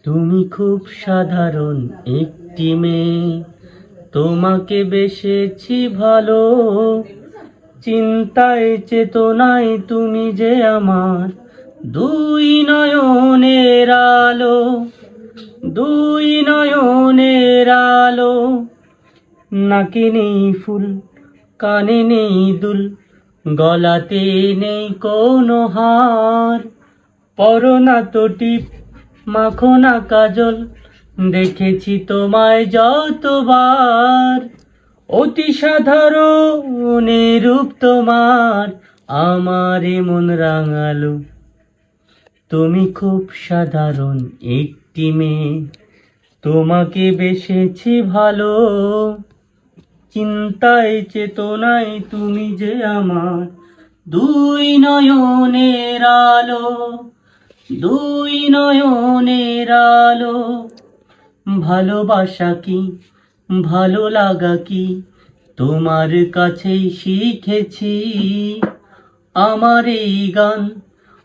তুমি খুব সাধারণ একটি মেয়ে, তোমাকে বেসেছি ভালো। চিন্তায় চেতনায় তুমি যে আমার দুই নয়নের আলো, দুই নয়নের আলো। নাকে নেই ফুল, কানে নেই দুল, গলাতে নেই কোনো হার। পরো না তো টিপ, মাখো না কাজল, দেখেছি তোমায় যতবার। অতি সাধারণ এ রূপ তোমার, আমার এ মন রাঙালো। তুমি খুব সাধারণ একটি মেয়ে, তোমাকে বেসেছি ভালো। চিন্তায় চেতনায় তুমি যে আমার দুই নয়নের আলো, দুই নয়নের আলো। ভালোবাসা কি, ভালো লাগা কি, তোমার কাছেই শিখেছি। আমার এই গান,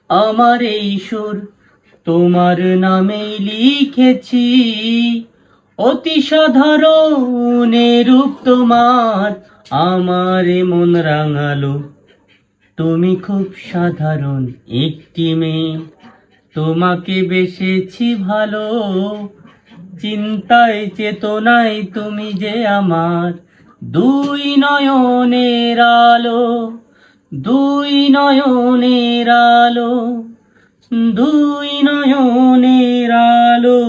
আমার এই সুর, তোমার নামেই লিখেছি। অতি সাধারণ এ রূপ তোমার, আমার এ মন রাঙালো। তুমি খুব সাধারণ একটি মেয়ে, তোমাকে বেসেছি ভালো। চিন্তায় চেতনায় তুমি যে আমার দুই নয়নের আলো, দুই নয়নের আলো, দুই নয়নের আলো।